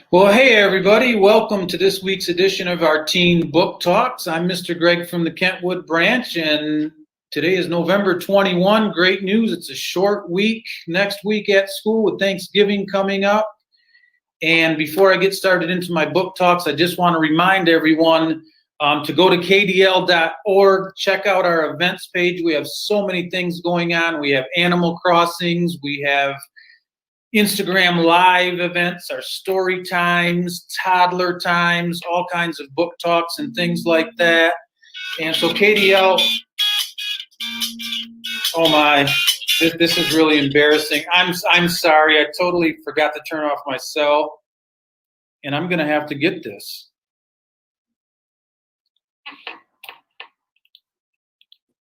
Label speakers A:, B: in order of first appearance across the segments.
A: Well, hey everybody, welcome to this week's edition of our Teen Book Talks. I'm Mr. Greg from the Kentwood Branch, and today is November 21. Great news, it's a short week next week at school with Thanksgiving coming up. And before I get started into my book talks, I just want to remind everyone to go to KDL.org, check out our events page. We have so many things going on. We have Animal Crossings, we have Instagram live events, our story times, toddler times, all kinds of book talks and things like that. And so KDL, oh my, this is really embarrassing. I'm sorry, I totally forgot to turn off my cell, and I'm gonna have to get this.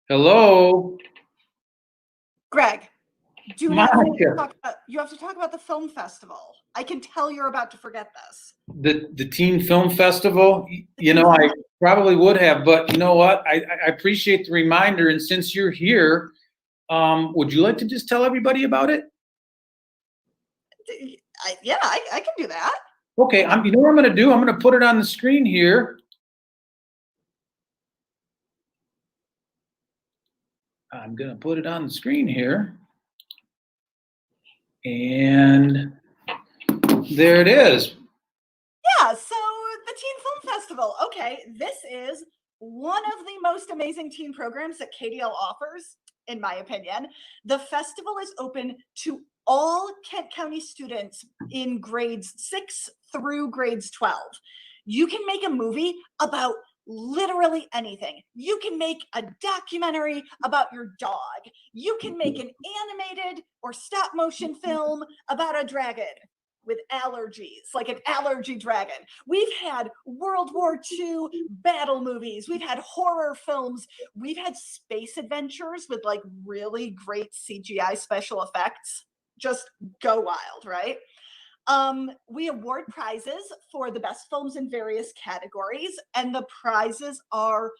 A: Hello?
B: Greg. You
A: Monica.
B: have to talk about the film festival. I can tell you're about to forget this.
A: The Teen Film Festival, you know, I probably would have, but you know what? I appreciate the reminder, and since you're here, would you like to just tell everybody about it?
B: I can do that.
A: Okay, you know what I'm going to do? I'm going to put it on the screen here. I'm going to put it on the screen here. And there it is.
B: Yeah, so the Teen Film Festival. Okay, this is one of the most amazing teen programs that KDL offers, in my opinion. The festival is open to all Kent County students in grades 6 through grades 12. You can make a movie about literally anything. You can make a documentary about your dog. You can make an animated or stop motion film about a dragon with allergies, like an allergy dragon. We've had World War II battle movies. We've had horror films. We've had space adventures with like really great CGI special effects. Just go wild, right? We award prizes for the best films in various categories, and the prizes are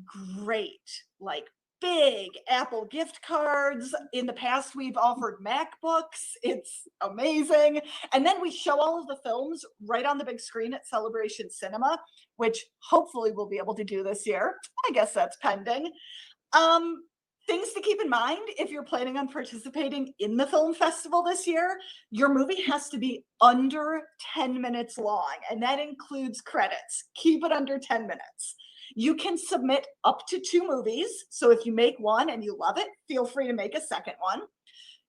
B: great, like big Apple gift cards. In the past, we've offered MacBooks. It's amazing. And then we show all of the films right on the big screen at Celebration Cinema, which hopefully we'll be able to do this year. I guess that's pending. Things to keep in mind if you're planning on participating in the film festival this year, your movie has to be under 10 minutes long, and that includes credits. Keep it under 10 minutes. You can submit up to 2 movies. So if you make one and you love it, feel free to make a second one.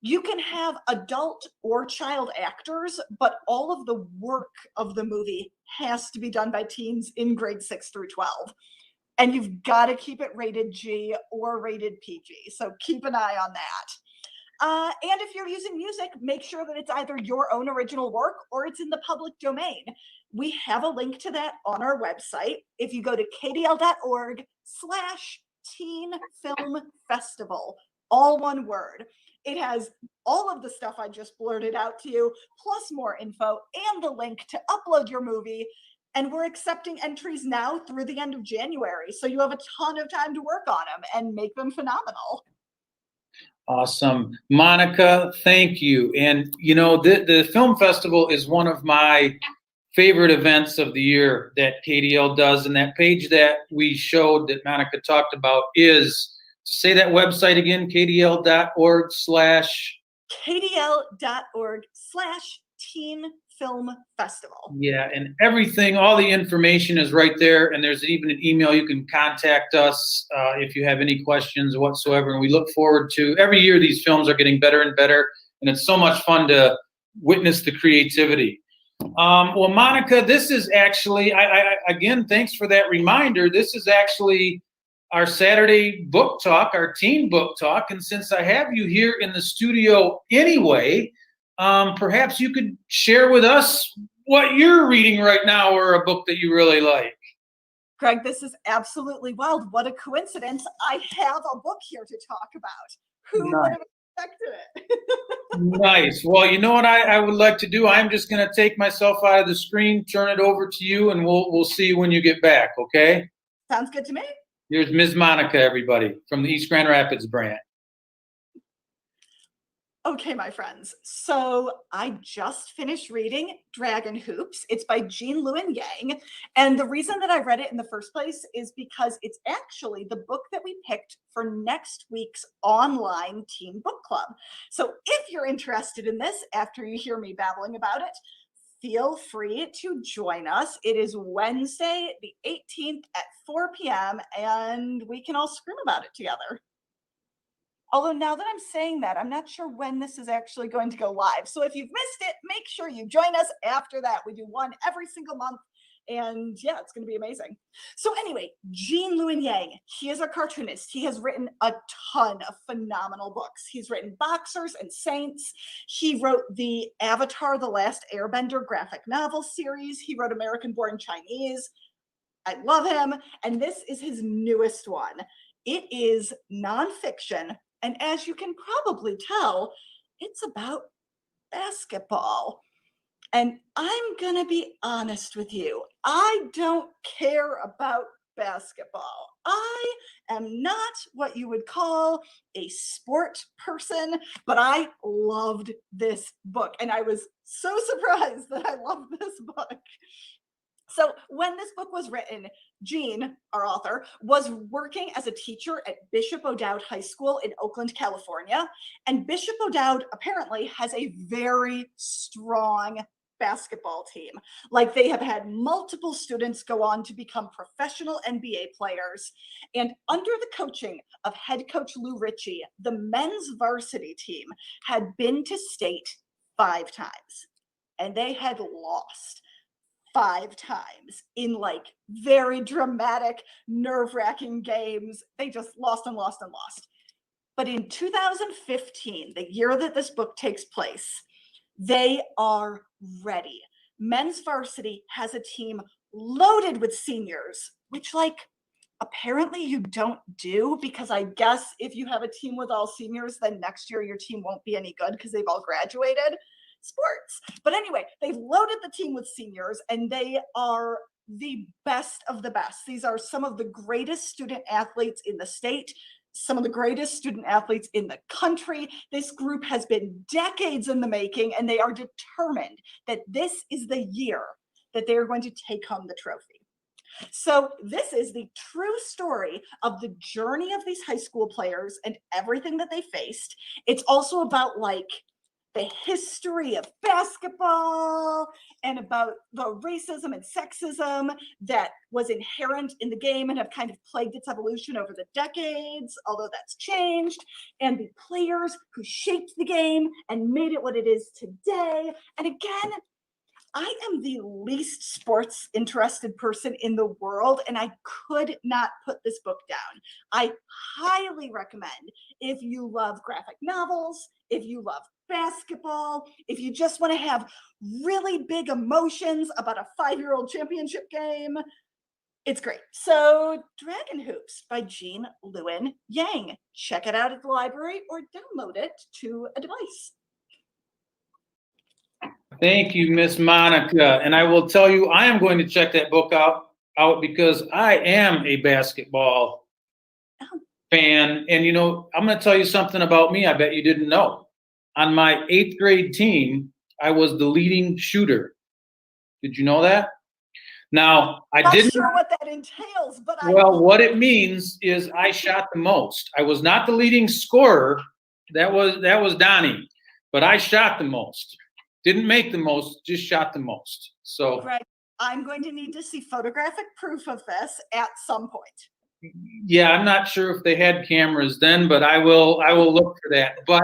B: You can have adult or child actors, but all of the work of the movie has to be done by teens in grades 6 through 12. And you've got to keep it rated G or rated PG. So keep an eye on that. And if you're using music, make sure that it's either your own original work or it's in the public domain. We have a link to that on our website. If you go to kdl.org/Teen Film Festival, all one word. It has all of the stuff I just blurted out to you, plus more info and the link to upload your movie. And we're accepting entries now through the end of January. So you have a ton of time to work on them and make them phenomenal.
A: Awesome. Monica, thank you. And, you know, the film festival is one of my favorite events of the year that KDL does. And that page that we showed that Monica talked about is, say that website again,
B: kdl.org/Teen Film Festival.
A: Yeah, and everything, all the information is right there, and there's even an email you can contact us if you have any questions whatsoever. And we look forward to, every year these films are getting better and better, and it's so much fun to witness the creativity. Well, Monica, this is actually, again, thanks for that reminder. This is actually our Saturday book talk, our teen book talk, and since I have you here in the studio anyway, perhaps you could share with us what you're reading right now or a book that you really like.
B: Greg, this is absolutely wild. What a coincidence. I have a book here to talk about. Who would have expected it?
A: Nice. Well, you know what I would like to do? I'm just going to take myself out of the screen, turn it over to you, and we'll see you when you get back, okay?
B: Sounds good to me.
A: Here's Ms. Monica, everybody, from the East Grand Rapids branch.
B: Okay, my friends. So I just finished reading Dragon Hoops. It's by Lewin. And the reason that I read it in the first place is because it's actually the book that we picked for next week's online teen book club. So if you're interested in this after you hear me babbling about it, feel free to join us. It is Wednesday, the 18th at 4 p.m., and we can all scream about it together. Although now that I'm saying that, I'm not sure when this is actually going to go live. So if you've missed it, make sure you join us after that. We do one every single month. And yeah, it's going to be amazing. So anyway, Lewin, he is a cartoonist. He has written a ton of phenomenal books. He's written Boxers and Saints. He wrote the Avatar: The Last Airbender graphic novel series. He wrote American Born Chinese. I love him. And this is his newest one. It is nonfiction. And as you can probably tell, it's about basketball. And I'm going to be honest with you. I don't care about basketball. I am not what you would call a sport person, but I loved this book. And I was so surprised that I loved this book. So when this book was written, Jean, our author, was working as a teacher at Bishop O'Dowd High School in Oakland, California. And Bishop O'Dowd apparently has a very strong basketball team. Like, they have had multiple students go on to become professional NBA players. And under the coaching of head coach Lou Ritchie, the men's varsity team had been to state 5 times. And they had lost 5 times in like very dramatic, nerve-wracking games. They just lost and lost and lost. But in 2015, the year that this book takes place, they are ready. Men's varsity has a team loaded with seniors, which like apparently you don't do, because I guess if you have a team with all seniors, then next year your team won't be any good because they've all graduated. Sports. But anyway, they've loaded the team with seniors, and they are the best of the best. These are some of the greatest student athletes in the state, some of the greatest student athletes in the country. This group has been decades in the making, and they are determined that this is the year that they are going to take home the trophy. So this is the true story of the journey of these high school players and everything that they faced. It's also about like the history of basketball and about the racism and sexism that was inherent in the game and have kind of plagued its evolution over the decades, although that's changed, and the players who shaped the game and made it what it is today. And again, I am the least sports interested person in the world, and I could not put this book down. I highly recommend, if you love graphic novels, if you love basketball, if you just want to have really big emotions about a 5-year-old championship game, it's great. So Dragon Hoops by Lewin. Check it out at the library or download it to a device.
A: Thank you, Miss Monica. And I will tell you, I am going to check that book out because I am a basketball fan. And, you know, I'm going to tell you something about me I bet you didn't know. On my 8th grade team, I was the leading shooter. Did you know that? Now, I didn't.
B: Not sure what that entails, but
A: what it means is I shot the most. I was not the leading scorer. That was Donnie, but I shot the most. Didn't make the most, just shot the most. So,
B: Greg, I'm going to need to see photographic proof of this at some point.
A: Yeah, I'm not sure if they had cameras then, but I will look for that. But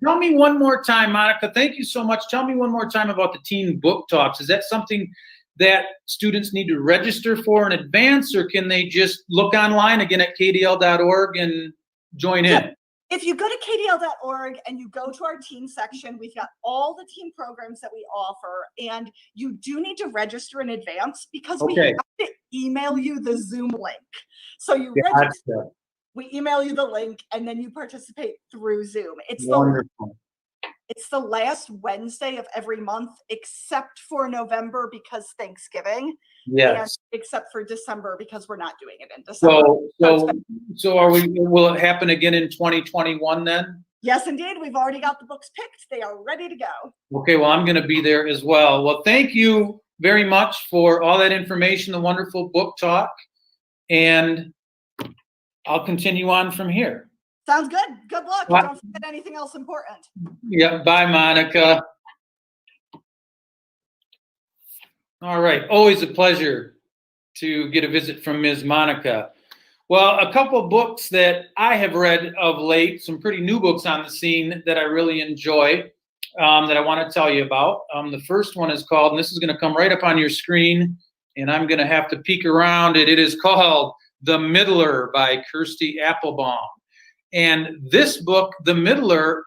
A: tell me one more time, Monica. Thank you so much. Tell me one more time about the Teen Book Talks. Is that something that students need to register for in advance, or can they just look online again at kdl.org and join in?
B: If you go to kdl.org and you go to our teen section, we've got all the teen programs that we offer, and you do need to register in advance because we have to email you the Zoom link. So you register, we email you the link, and then you participate through Zoom. It's wonderful. It's the last Wednesday of every month, except for November because Thanksgiving.
A: Yes.
B: And except for December because we're not doing it in December.
A: So will it happen again in 2021 then?
B: Yes, indeed. We've already got the books picked. They are ready to go.
A: Okay, well, I'm going to be there as well. Well, thank you very much for all that information, the wonderful book talk, and I'll continue on from here.
B: Sounds good. Good luck.
A: Bye.
B: Don't forget anything else important.
A: Yeah, bye, Monica. All right, always a pleasure to get a visit from Ms. Monica. Well, a couple books that I have read of late, some pretty new books on the scene that I really enjoy, that I want to tell you about. The first one is called, and this is going to come right up on your screen, and I'm going to have to peek around it. It is called The Middler by Kirsty Applebaum. And this book, The Middler,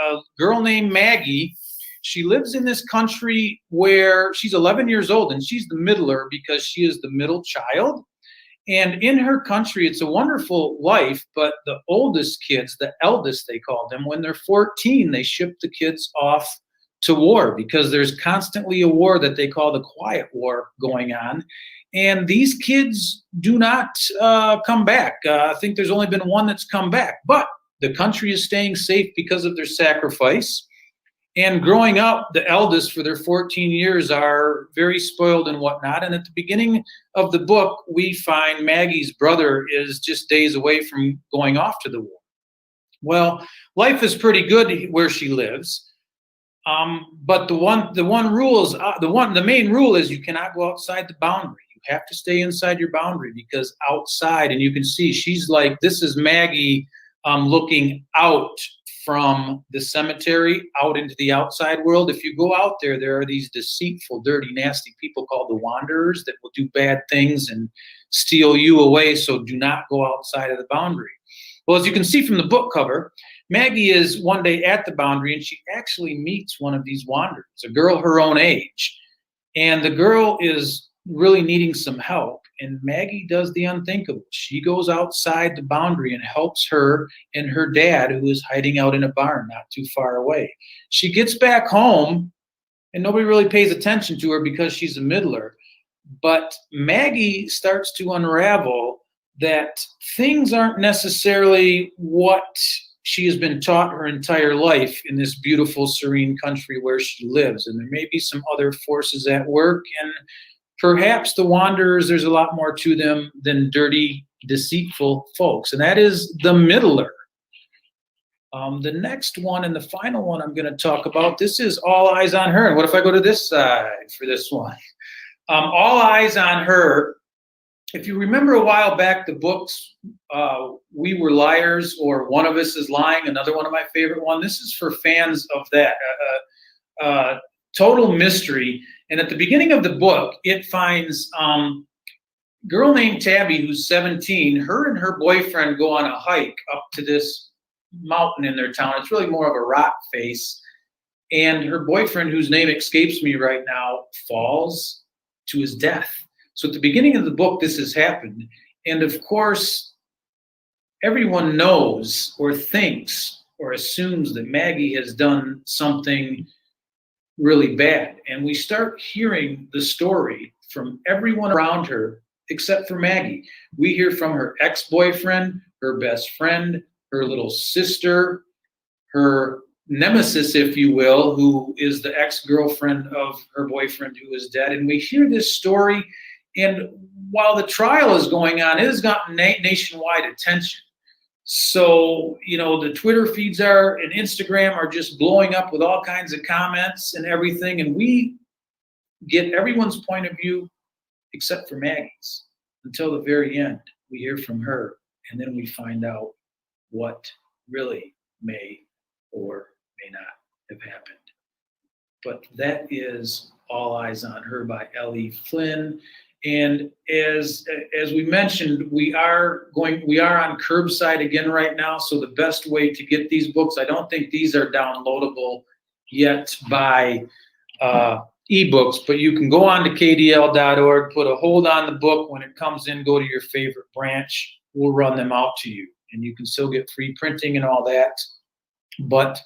A: a girl named Maggie, she lives in this country where she's 11 years old, and she's the middler because she is the middle child. And in her country, it's a wonderful life, but the oldest kids, the eldest they call them, when they're 14, they ship the kids off to war because there's constantly a war that they call the quiet war going on. And these kids do not come back. I think there's only been one that's come back, but the country is staying safe because of their sacrifice. And growing up, the eldest for their 14 years are very spoiled and whatnot. And at the beginning of the book, we find Maggie's brother is just days away from going off to the war. Well, life is pretty good where she lives. But the main rule is you cannot go outside the boundary. You have to stay inside your boundary because outside, and you can see she's like, this is Maggie looking out from the cemetery out into the outside world. If you go out there, there are these deceitful, dirty, nasty people called the wanderers that will do bad things and steal you away, so do not go outside of the boundary. Well, as you can see from the book cover, Maggie is one day at the boundary and she actually meets one of these wanderers, a girl her own age. And the girl is really needing some help. And Maggie does the unthinkable. She goes outside the boundary and helps her and her dad, who is hiding out in a barn not too far away. She gets back home and nobody really pays attention to her because she's a middler. But Maggie starts to unravel that things aren't necessarily what she has been taught her entire life in this beautiful, serene country where she lives. And there may be some other forces at work, and perhaps the wanderers, there's a lot more to them than dirty, deceitful folks. And that is The Middler. The next one and the final one I'm going to talk about, this is All Eyes on Her. And what if I go to this side for this one? All Eyes on Her. If you remember a while back, the books, We Were Liars, or One of Us is Lying, another one of my favorite ones. This is for fans of that. Total mystery. And at the beginning of the book, it finds a girl named Tabby who's 17. Her and her boyfriend go on a hike up to this mountain in their town. It's really more of a rock face. And her boyfriend, whose name escapes me right now, falls to his death. So at the beginning of the book, this has happened. And of course, everyone knows or thinks or assumes that Maggie has done something really bad. And we start hearing the story from everyone around her except for Maggie. We hear from her ex-boyfriend, her best friend, her little sister, her nemesis, if you will, who is the ex-girlfriend of her boyfriend who is dead. And we hear this story, and while the trial is going on, it has gotten nationwide attention. So, you know, the Twitter feeds and Instagram are just blowing up with all kinds of comments and everything. And we get everyone's point of view except for Maggie's until the very end. We hear from her, and then we find out what really may or may not have happened. But that is All Eyes on Her by L.E. Flynn. And as we mentioned, we are on curbside again right now. So the best way to get these books, I don't think these are downloadable yet by ebooks, but you can go on to KDL.org, put a hold on the book. When it comes in, go to your favorite branch. We'll run them out to you, and you can still get free printing and all that. But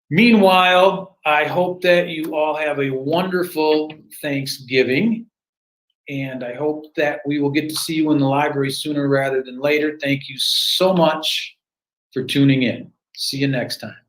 A: meanwhile, I hope that you all have a wonderful Thanksgiving. And I hope that we will get to see you in the library sooner rather than later. Thank you so much for tuning in. See you next time.